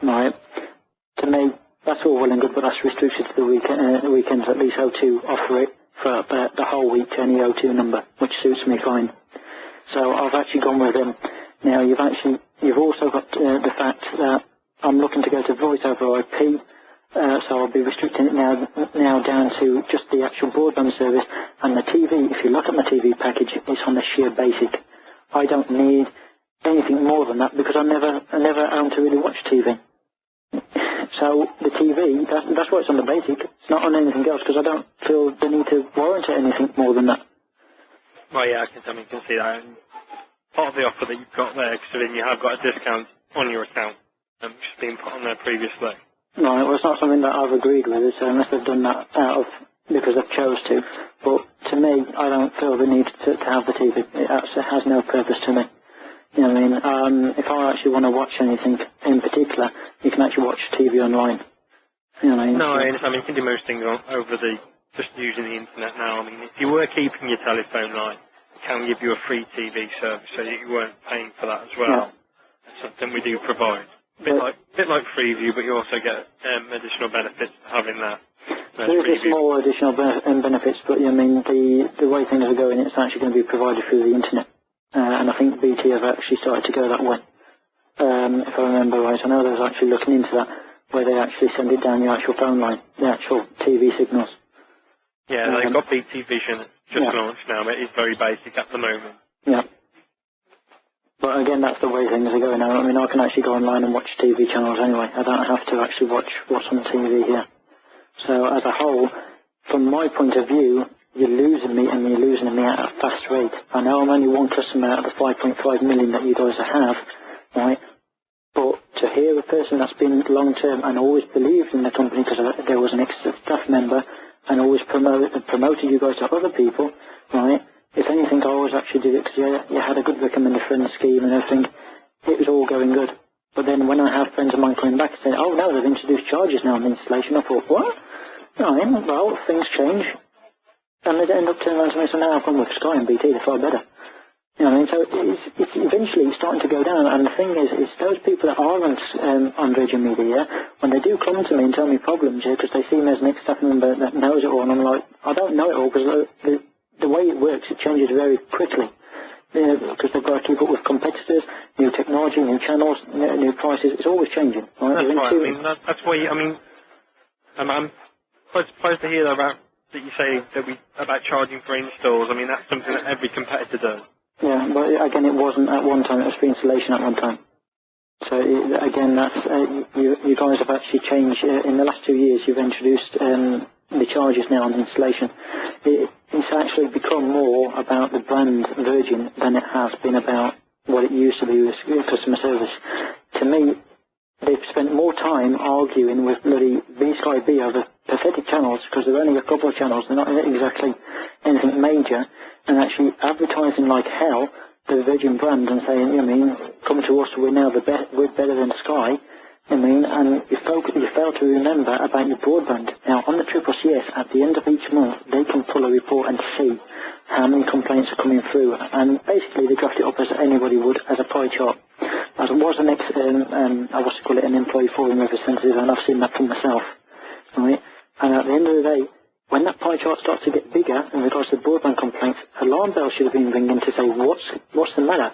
Right. To me, that's all well and good, but that's restricted to the weekends. At least O2 offer it for the whole week to any O2 number, which suits me fine. So I've actually gone with them. Now you've also got the fact that I'm looking to go to voice over IP, so I'll be restricting it now down to just the actual broadband service. And the TV, if you look at my TV package, it's on the sheer basic. I don't need anything more than that because I never own to really watch TV. So the TV, that's why it's on the basic. It's not on anything else because I don't feel the need to warrant it anything more than that. Well, yeah, I can see that. And part of the offer that you've got there, because then you have got a discount on your account, which has been put on there previously. No, well, it's not something that I've agreed with, so unless they've done that because they've chose to. But to me, I don't feel the need to have the TV. It actually has no purpose to me. You know what I mean? If I actually want to watch anything in particular, you can actually watch TV online. You know what I mean? No, I understand. I mean, you can do most things over just using the internet now. I mean, if you were keeping your telephone line, it can give you a free TV service so that you weren't paying for that as well. Yeah. That's something we do provide. A bit like Freeview, but you also get additional benefits for having that. There is a small additional benefits, but I mean, the way things are going, it's actually going to be provided through the internet. And I think BT have actually started to go that way. If I remember right, I know they was actually looking into that, where they actually send it down your actual phone line, the actual TV signals. Yeah, they've got BT Vision just launched now, but it's very basic at the moment. Yeah. But again, that's the way things are going now. I mean, I can actually go online and watch TV channels anyway. I don't have to actually watch what's on TV here. So as a whole, from my point of view, you're losing me and you're losing me at a fast rate. I know I'm only one customer out of the 5.5 million that you guys have, right? But to hear a person that's been long-term and always believed in the company because there was an extra staff member and always promoted you guys to other people, right? If anything, I always actually did it because you had a good recommended friend scheme and everything. It was all going good. But then when I have friends of mine coming back and saying, oh no, they've introduced charges now on the installation, I thought, what? No, well, things change. And they end up turning around to me and saying, no, I've gone with Sky and BT, they're far better. You know what I mean? So it's eventually starting to go down. And the thing is those people that are on Virgin Media, when they do come to me and tell me problems, because they see me as an ex-staff member that knows it all, and I'm like, I don't know it all, because the way it works, it changes very quickly. Because they've got to keep up with competitors, new technology, new channels, new prices. It's always changing. Right? That's right. I mean, that's why. I mean, I'm surprised to hear that you say about charging for installs. I mean, that's something that every competitor does. Yeah, but again, it wasn't at one time. It was for installation at one time. So again, that's you guys have actually changed in the last 2 years. You've introduced the charges now on installation. It's actually become more about the brand Virgin than it has been about what it used to be with customer service. To me, they've spent more time arguing with bloody B-Sky B over pathetic channels, because there are only a couple of channels, they're not exactly anything major, and actually advertising like hell the Virgin brand and saying, you know what I mean, come to us, we're now we're better than Sky. I mean, and you fail to remember about your broadband. Now, on the CCCS, at the end of each month, they can pull a report and see how many complaints are coming through. And basically, they draft it up as anybody would, as a pie chart. As was an employee forum representative, and I've seen that for myself. Right? And at the end of the day, when that pie chart starts to get bigger in regards to broadband complaints, alarm bells should have been ringing to say, what's the matter?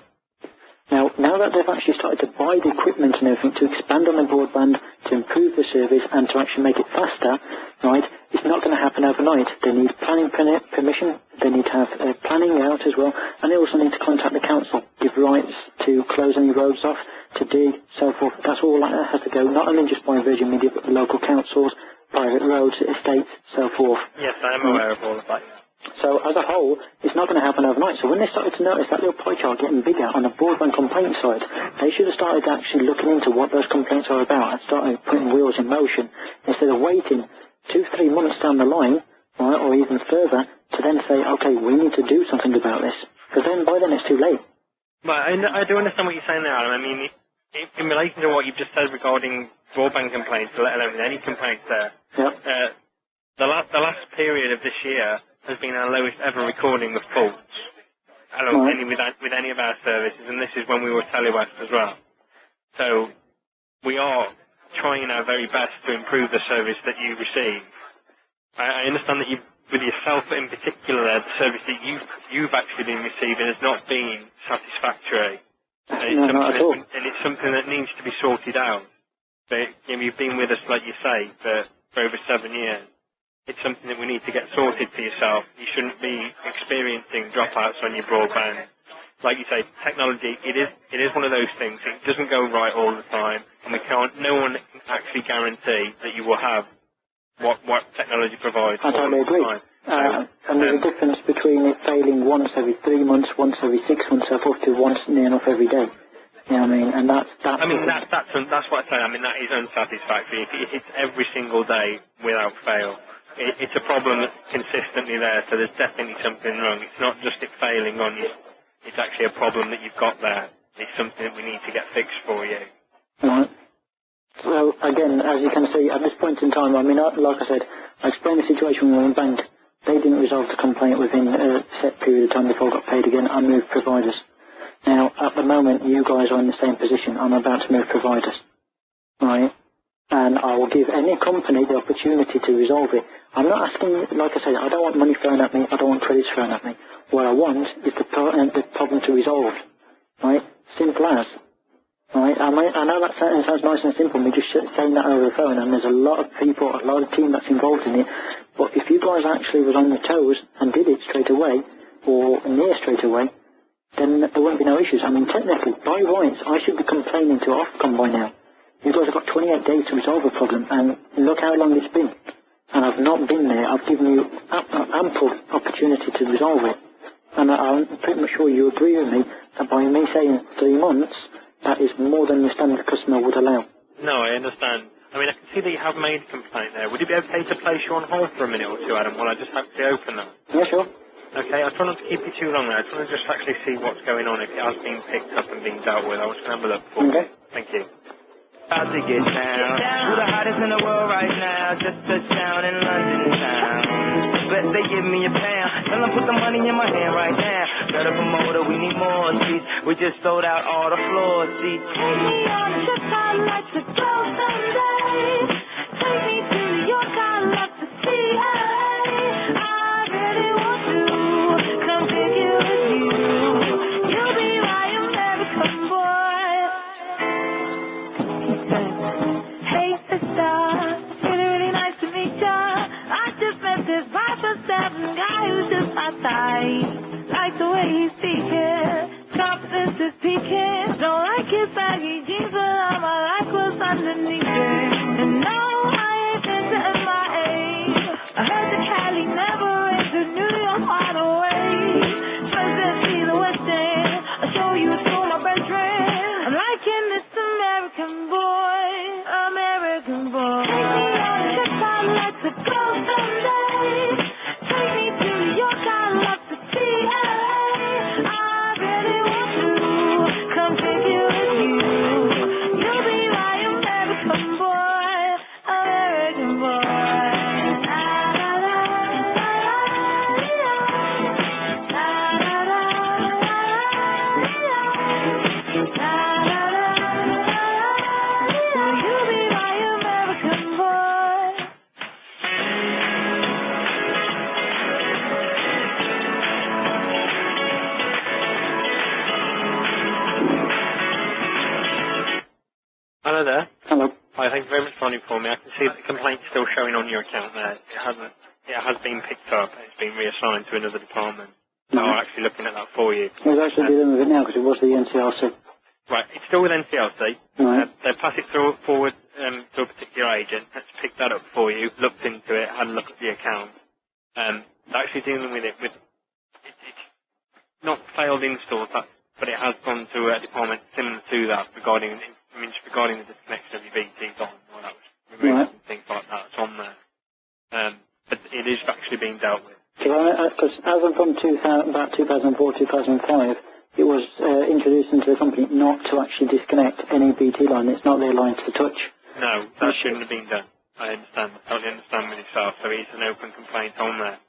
Now that they've actually started to buy the equipment and everything to expand on the broadband, to improve the service and to actually make it faster, right, it's not going to happen overnight. They need planning permission, they need to have planning out as well, and they also need to contact the council, give rights to close any roads off, to dig, so forth. That's all that has to go, not only just by Virgin Media, but the local councils, private roads, estates, so forth. Yes, I am aware of all of that. So as a whole, it's not going to happen overnight. So when they started to notice that little pie chart getting bigger on the broadband complaint side, they should have started actually looking into what those complaints are about and started putting wheels in motion instead of waiting 2-3 months down the line, right, or even further, to then say, okay, we need to do something about this. Because then, by then, it's too late. But I do understand what you're saying there, Alan. I mean, in relation to what you've just said regarding broadband complaints, let alone any complaints there, yep. The last period of this year has been our lowest ever recording of faults with any of our services, and this is when we were Telewest as well. So we are trying our very best to improve the service that you receive. I understand that with yourself in particular, the service that you've actually been receiving has not been satisfactory. No, not at all. And it's something that needs to be sorted out. But you've been with us, like you say, for over 7 years. It's something that we need to get sorted for yourself. You shouldn't be experiencing dropouts on your broadband. Like you say, technology, it is one of those things. It doesn't go right all the time, and no one can actually guarantee that you will have what technology provides. I totally agree. And there's a difference between it failing once every 3 months, once every 6 months, so forth, to once near enough every day. You know what I mean? And that's what I say. I mean, that is unsatisfactory. If it's every single day without fail, it's a problem that's consistently there. So there's definitely something wrong. It's not just it failing on you. It's actually a problem that you've got there. It's something that we need to get fixed for you. Right. So again, as you can see, at this point in time, I mean, like I said, I explained the situation with the bank. They didn't resolve the complaint within a set period of time before I got paid again. I moved providers. Now, at the moment, you guys are in the same position. I'm about to move providers, right? And I will give any company the opportunity to resolve it. I'm not asking, like I said, I don't want money thrown at me. I don't want credits thrown at me. What I want is the problem to resolve, right? Simple as. Right? I know that sounds nice and simple, me just saying that over the phone, and there's a lot of people, a lot of team that's involved in it. But if you guys actually was on your toes and did it straight away, or near straight away, then there won't be no issues. I mean, technically, by rights, I should be complaining to Ofcom by now. You guys have got 28 days to resolve a problem, and look how long it's been. And I've not been there. I've given you ample opportunity to resolve it. And I'm pretty much sure you agree with me that by me saying 3 months, that is more than the standard customer would allow. No, I understand. I mean, I can see that you have made a complaint there. Would it be okay to place you on hold for a minute or two, Adam, while I just have to open that? Yeah, sure. Okay, I try not to keep you too long there. I try to just actually see what's going on, if it has been picked up and being dealt with. I was going to have a look for Okay. you. Thank you. About to get down. We're the hottest in the world right now. Just touched down in London town. Bet they give me a pound. Tell them put the money in my hand right now. Got a promoter, we need more seats. We just sold out all the floor seats. Take me on a trip, I'd like to go someday. Take me to New York, I'd love to see LA. I really want to come take you with you. You'll be my American boy. Hey sister, it's really, really nice to meet ya. I just met this 5'7" guy who's just my type. Like the way he's speaking, confidence is peaking. Don't like his baggy jeans, but I like what's underneath it. And no, I ain't been to MIA. I heard that Cali never went to New York all the way. First let's see the West End, I'll show you to my best friend. I'm liking this American boy, American boy. Take me on a trip, I'd like to go someday. Take me to New York, I'd love to see LA. I really want to come take you with you. You'll be my American boy, American boy. Hello there. Hello. Hi, thank you very much for holding for me. I can see that the complaint's still showing on your account there. It has been picked up and it's been reassigned to another department. Now I'm actually looking at that for you. I was actually dealing with it now because it was the NCRC. Right, it's still with NCLC. Right. They'll pass it forward to a particular agent that's picked that up for you, looked into it, had a look at the account. They're actually dealing with it it's not failed installs, but it has gone to a department similar to that regarding the disconnection of your BTs on, or that was removed Right. and things like that. It's on there. But it is actually being dealt with. Because as of from about 2004, 2005, it was introduced into the company not to actually disconnect any BT line. It's not their line to touch. No, that shouldn't have been done. I understand. I totally understand with yourself. So it's an open complaint on there.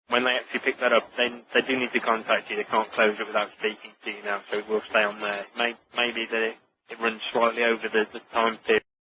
When they actually pick that up, then they do need to contact you. They can't close it without speaking to you now, so it will stay on there. Maybe that it runs slightly over the time period.